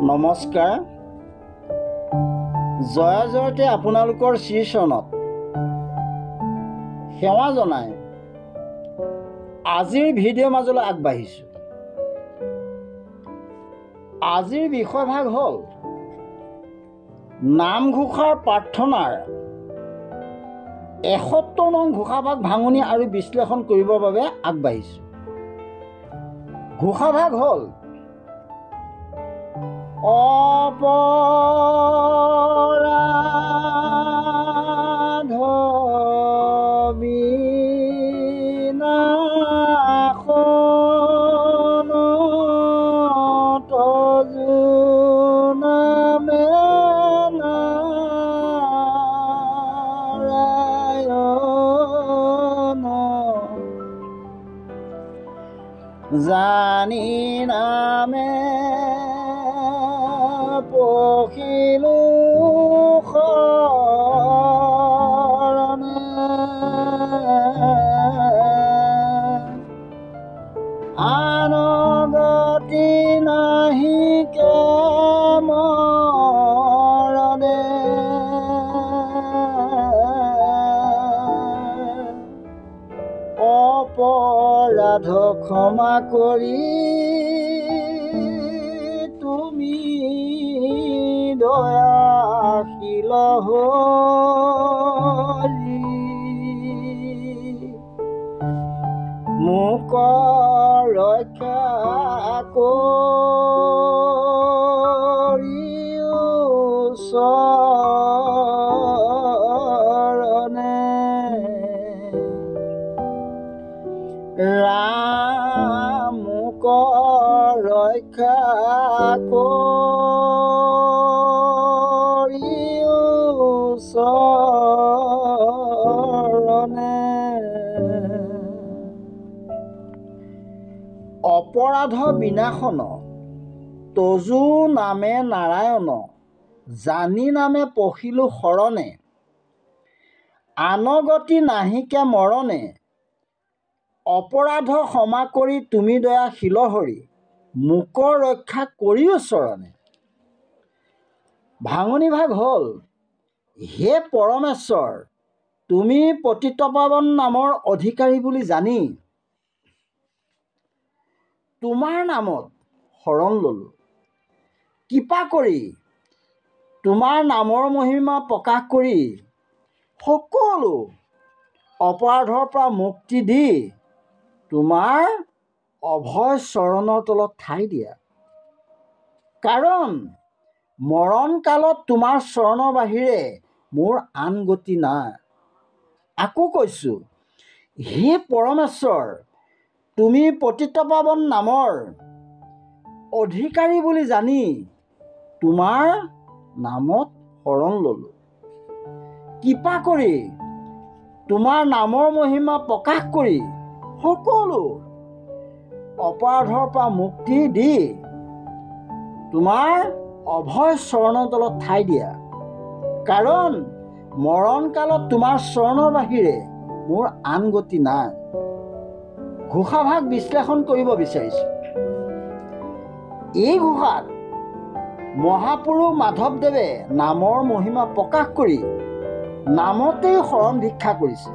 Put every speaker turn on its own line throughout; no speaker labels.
নমস্কাৰ। জয় জয়তে আপোনালোকৰ শ্ৰীচৰণত সেৱা জনাই আজিৰ ভিডিঅ'ৰ মাজলৈ আগবাঢ়িছোঁ। আজিৰ বিষয়ভাগ হ'ল নামঘোষাৰ প্ৰাৰ্থনাৰ ৭১ নং ঘোষাভাগ ভাঙনি আৰু বিশ্লেষণ কৰিবৰ বাবে আগবাঢ়িছোঁ। ঘোষাভাগ হ'ল অপৰাধ বিনাশন তজু নামে নাৰায়ণ জানি নামে পখিলো শৰণে আন গতি নাহিকে মৰণে অপৰাধ ক্ষমা কৰি তুমি দয়াশীল হৰি মোক ৰক্ষা কৰি চৰণে ৰাম মোক ৰক্ষা কৰি চৰণে অপৰাধ বিনাশন তজু নামে নাৰায়ণ জানি নামে পখিলো শৰণে আনগতি নাহিকে মৰণে অপৰাধ ক্ষমা কৰি তুমি দয়াশীল হৰি মোক ৰক্ষা কৰিও চৰণে। ভাঙনি ভাগ হ'ল হে পৰমেশ্বৰ, তুমি পতিতপাৱন নামৰ অধিকাৰী বুলি জানি তোমাৰ নামত শৰণ ল'লোঁ। কৃপা কৰি তোমাৰ নামৰ মহিমা প্ৰকাশ কৰি সকলো অপৰাধৰ পৰা মুক্তি দি তোমাৰ অভয় চৰণৰ তলত ঠাই দিয়া। কাৰণ মৰণ কালত তোমাৰ চৰণৰ বাহিৰে মোৰ আন গতি নাই। আকৌ কৈছোঁ, হে পৰমেশ্বৰ, তুমি পতিতপাৱন নামৰ অধিকাৰী বুলি জানি তোমাৰ নামত শৰণ ল'লোঁ। কৃপা কৰি তোমাৰ নামৰ মহিমা প্ৰকাশ কৰি সকলো অপৰাধৰ পৰা মুক্তি দি তোমাৰ অভয় চৰণৰ তলত ঠাই দিয়া। কাৰণ মৰণ কালত তোমাৰ চৰণৰ বাহিৰে মোৰ আন গতি নাই। ঘোষাভাগ বিশ্লেষণ কৰিব বিচাৰিছোঁ। এই ঘোষাত মহাপুৰুষ মাধৱদেৱে নামৰ মহিমা প্ৰকাশ কৰি নামতেই শৰণ ভিক্ষা কৰিছে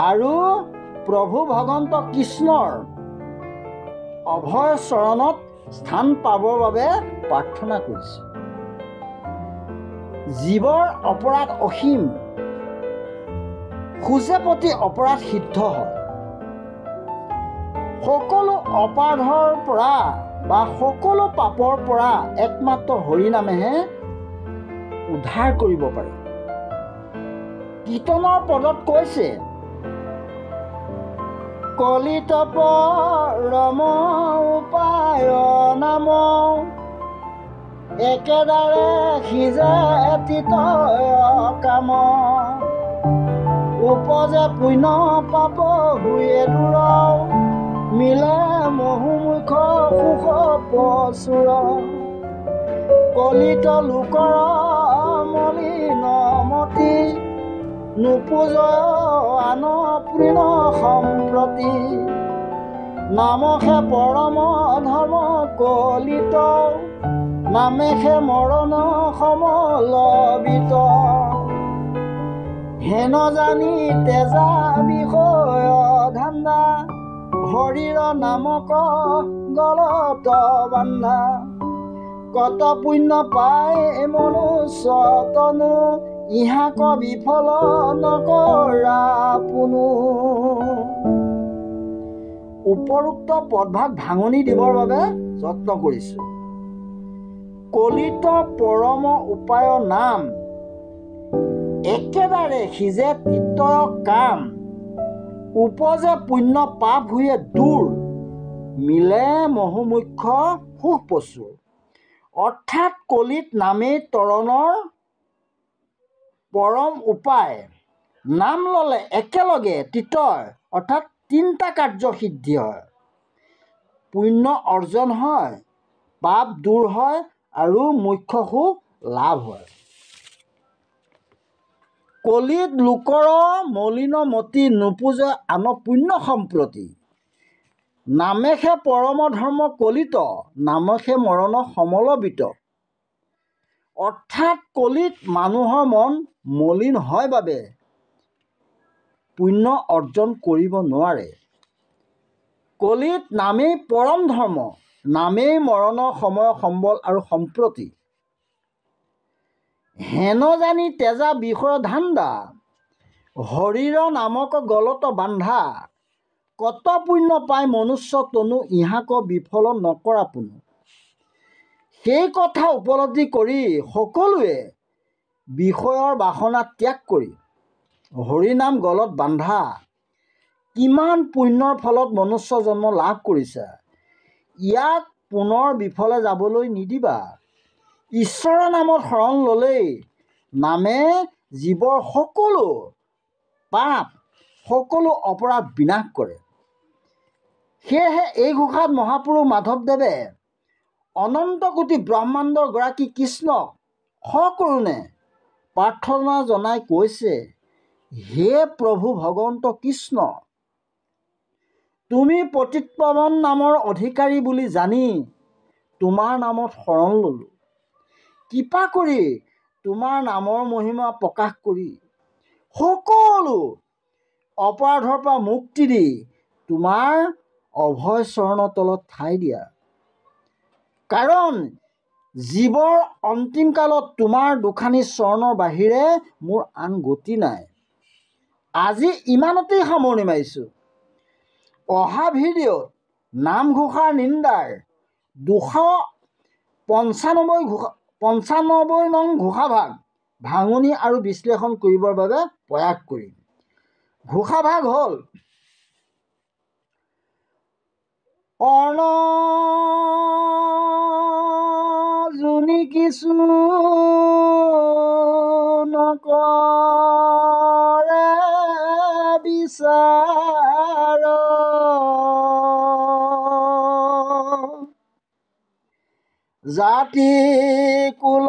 আৰু প্ৰভু ভগৱন্ত কৃষ্ণৰ অভয় চৰণত স্থান পাবৰ বাবে প্ৰাৰ্থনা কৰিছে। জীৱৰ অপৰাধ অসীম, খোজে প্ৰতি অপৰাধ সিদ্ধ হয়। সকলো অপৰাধৰ পৰা বা সকলো পাপৰ পৰা একমাত্ৰ হৰিনামেহে উদ্ধাৰ কৰিব পাৰে। কীৰ্তনৰ পদত কৈছে, কলিত পৰম উপায় নাম একেদাৰে সিজে তিতয় কাম উপজে পুণ্য পাপ হুয়ে দূৰ মিলে মহুমুখ সুখ প্ৰচুৰ কলিত লোকৰ মলিন মতি নুপুজয় আন পূৰ্ণ সম্প্ৰতি নামহে পৰম ধৰ্ম কলিত নামেহে মৰণ সমলবিত হেন জানি তেজা বিষয় ধান্দা হৰিৰ নামক গলত বান্ধা কত পুণ্য পায় মনুষ্য তনু ইহাক বিফল নকৰা পুনু। উপৰোক্ত পদভাগ ভাঙনি দিবৰ বাবে যত্ন কৰিছোঁ। কলিত পৰম উপায় নাম একেবাৰে সিজে তিতয় কাম উপজে পুণ্য পাপ হুয়ে দূৰ মিলে মহুমুখ্য সুখ প্ৰচুৰ। অৰ্থাৎ কলিত নামেই তৰণৰ পৰম উপায়। নাম ল'লে একেলগে তিতয় অৰ্থাৎ তিনিটা কাৰ্য সিদ্ধি হয়। পুণ্য অৰ্জন হয়, পাপ দূৰ হয় আৰু মুখ্য সুখ লাভ হয়। কলিত লোকৰ মলিন মতি নোপোজে আন পুণ্য সম্প্ৰতি নামেহে পৰম ধৰ্ম কলিত নামহে মৰণ সমলবিত। অৰ্থাৎ কলিত মানুহৰ মন মলিন হয় বাবে পুণ্য অৰ্জন কৰিব নোৱাৰে। কলিত নামেই পৰম ধৰ্ম, নামেই মৰণৰ সময় সম্বল আৰু সম্প্ৰতি হেন জানি তেজা বিষৰ ধান্দা হৰিৰ নামক গলত বান্ধা কত পুণ্য পায় মনুষ্য তনু ইহাক বিফল নকৰা পুনু। সেই কথা উপলব্ধি কৰি সকলোৱে বিষয়ৰ বাসনা ত্যাগ কৰি হৰিনাম গলত বান্ধা কিমান পুণ্যৰ ফলত মনুষ্য জন্ম লাভ কৰিছে, ইয়াক পুনৰ বিফলে যাবলৈ নিদিবা। ঈশ্বৰৰ নামত শৰণ ল'লেই নামে জীৱৰ সকলো পাপ সকলো অপৰাধ বিনাশ কৰে। সেয়েহে এই ঘোষাত মহাপুৰুষ মাধৱদেৱে অনন্ত কোটি ব্ৰহ্মাণ্ডৰ গৰাকী কৃষ্ণক সকৰুণে প্ৰাৰ্থনা জনাই কৈছে, হে প্ৰভু ভগৱন্ত কৃষ্ণ, তুমি পতিতপাৱন নামৰ অধিকাৰী বুলি জানি তোমাৰ নামত শৰণ ল'লোঁ। কৃপা কৰি তোমাৰ নামৰ মহিমা প্ৰকাশ কৰি সকলো অপৰাধৰ পৰা মুক্তি দি তোমাৰ অভয় চৰণৰ তলত ঠাই দিয়া। কাৰণ জীৱৰ অন্তিম কালত তোমাৰ দুখানি চৰণৰ বাহিৰে মোৰ আন গতি নাই। আজি ইমানতেই সামৰণি মাৰিছোঁ। অহা ভিডিঅ'ত নামঘোষাৰ নিন্দাৰ 295 নং ঘোষাভাগ ভাঙনি আৰু বিশ্লেষণ কৰিবৰ বাবে প্ৰয়াস কৰিম। ঘোষাভাগ হ'ল: অৰ্ণ যোনি কিছু নকৰে বিচাৰ জাতি কুল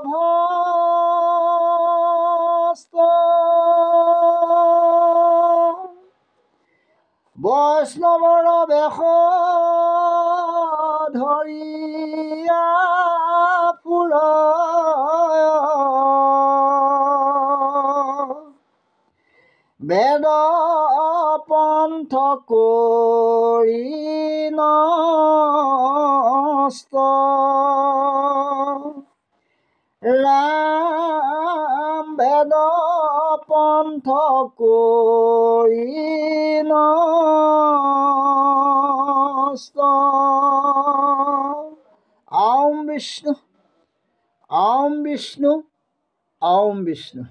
ভস্ত বৈষ্ণৱৰ বেশ ধৰিয়া ফুৰ বেদ পন্থ কৰি নষ্ট ৰাম বেদ পন্থ কৰি নষ্ট। ॐ विष्णु ॐ विष्णु ॐ विष्णु।